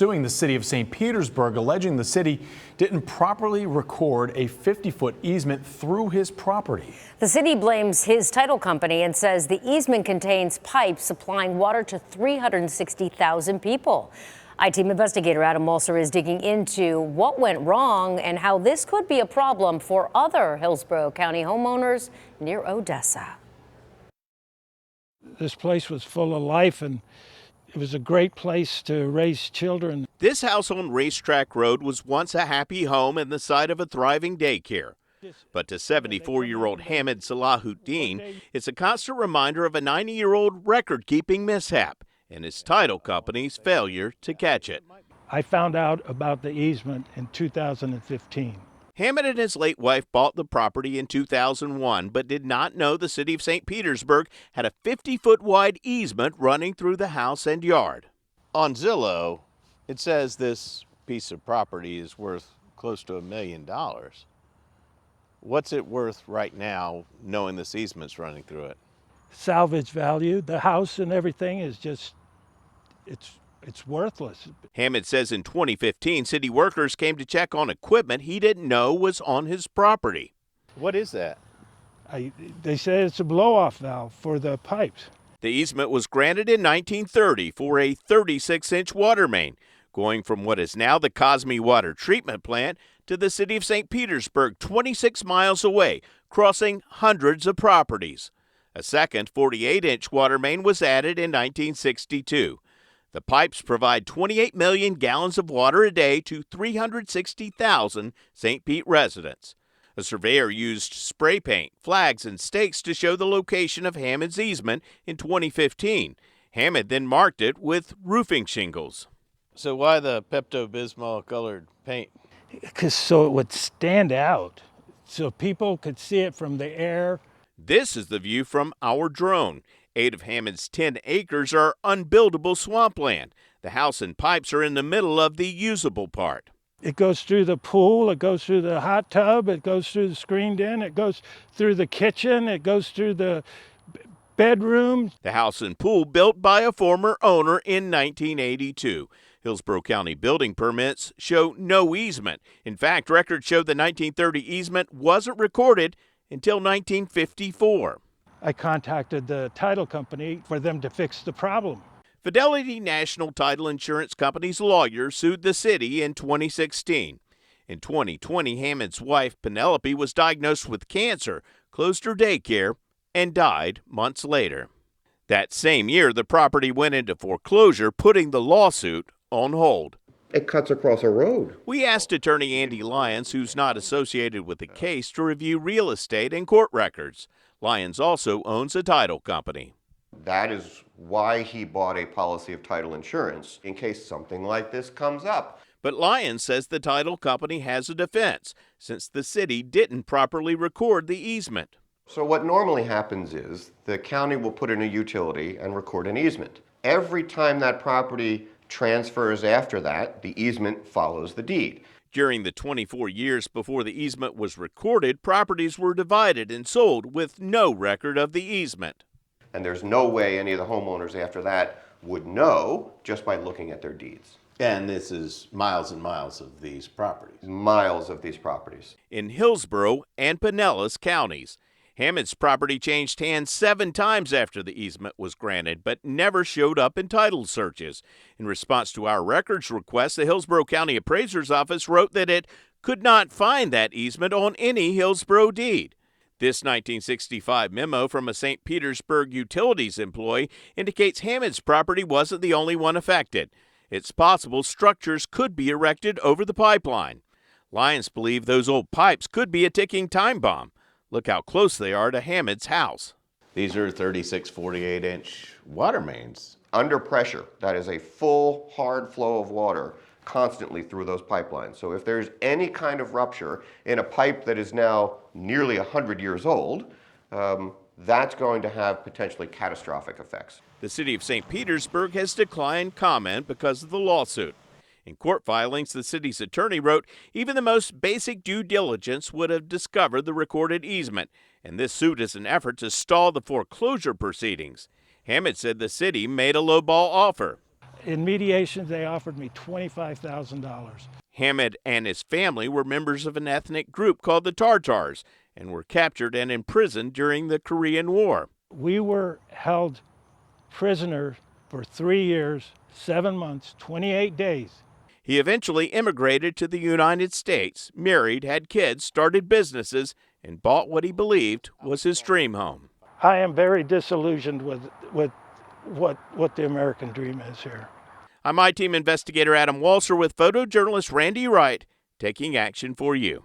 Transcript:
suing the city of St. Petersburg, alleging the city didn't properly record a 50-foot easement through his property. The city blames his title company and says the easement contains pipes supplying water to 360,000 people. I-Team investigator Adam Mulser is digging into what went wrong and how this could be a problem for other Hillsborough County homeowners near Odessa. This place was full of life, and it was a great place to raise children. This house on Racetrack Road was once a happy home and the site of a thriving daycare. But to 74-year-old Hamid Salahuddin, it's a constant reminder of a 90-year-old record-keeping mishap and his title company's failure to catch it. I found out about the easement in 2015. Hamid and his late wife bought the property in 2001, but did not know the city of St. Petersburg had a 50-foot wide easement running through the house and yard. On Zillow, it says this piece of property is worth close to $1 million. What's it worth right now, knowing this easement's running through it? Salvage value, the house and everything is just, it's worthless. Hamid says in 2015, city workers came to check on equipment he didn't know was on his property. What is that? They say it's a blow-off valve for the pipes. The easement was granted in 1930 for a 36-inch water main, going from what is now the Cosme Water Treatment Plant to the city of St. Petersburg, 26 miles away, crossing hundreds of properties. A second 48-inch water main was added in 1962. The pipes provide 28 million gallons of water a day to 360,000 St. Pete residents. A surveyor used spray paint, flags, and stakes to show the location of Hamid's easement in 2015. Hamid then marked it with roofing shingles. So why the Pepto-Bismol colored paint? Because so it would stand out, so people could see it from the air. This is the view from our drone. 8 of Hamid's 10 acres are unbuildable swampland. The house and pipes are in the middle of the usable part. It goes through the pool, it goes through the hot tub, it goes through the screened in, it goes through the kitchen, it goes through the bedroom. The house and pool built by a former owner in 1982. Hillsborough County building permits show no easement. In fact, records show the 1930 easement wasn't recorded until 1954. I contacted the title company for them to fix the problem. Fidelity National Title Insurance Company's lawyer sued the city in 2016. In 2020, Hamid's wife, Penelope, was diagnosed with cancer, closed her daycare, and died months later. That same year, the property went into foreclosure, putting the lawsuit on hold. It cuts across a road. We asked attorney Andy Lyons, who's not associated with the case, to review real estate and court records. Lyons also owns a title company. That is why he bought a policy of title insurance, in case something like this comes up. But Lyons says the title company has a defense, since the city didn't properly record the easement. So what normally happens is the county will put in a utility and record an easement. Every time that property transfers after that, the easement follows the deed. During the 24 years before the easement was recorded, properties were divided and sold with no record of the easement. And there's no way any of the homeowners after that would know just by looking at their deeds. And this is miles and miles of these properties. Miles of these properties. In Hillsborough and Pinellas counties, Hamid's property changed hands 7 times after the easement was granted, but never showed up in title searches. In response to our records request, the Hillsborough County Appraiser's Office wrote that it could not find that easement on any Hillsborough deed. This 1965 memo from a St. Petersburg utilities employee indicates Hamid's property wasn't the only one affected. It's possible structures could be erected over the pipeline. Lyons believe those old pipes could be a ticking time bomb. Look how close they are to Hamid's house. These are 36, 48-inch water mains. Under pressure, that is a full, hard flow of water constantly through those pipelines. So if there's any kind of rupture in a pipe that is now nearly 100 years old, that's going to have potentially catastrophic effects. The city of St. Petersburg has declined comment because of the lawsuit. In court filings, the city's attorney wrote, even the most basic due diligence would have discovered the recorded easement, and this suit is an effort to stall the foreclosure proceedings. Hamid said the city made a lowball offer. In mediation, they offered me $25,000. Hammond and his family were members of an ethnic group called the Tartars and were captured and imprisoned during the Korean War. We were held prisoner for 3 years, 7 months, 28 days. He eventually immigrated to the United States, married, had kids, started businesses, and bought what he believed was his dream home. I am very disillusioned with what the American dream is here. I'm I-Team investigator Adam Walser with photojournalist Randy Wright, taking action for you.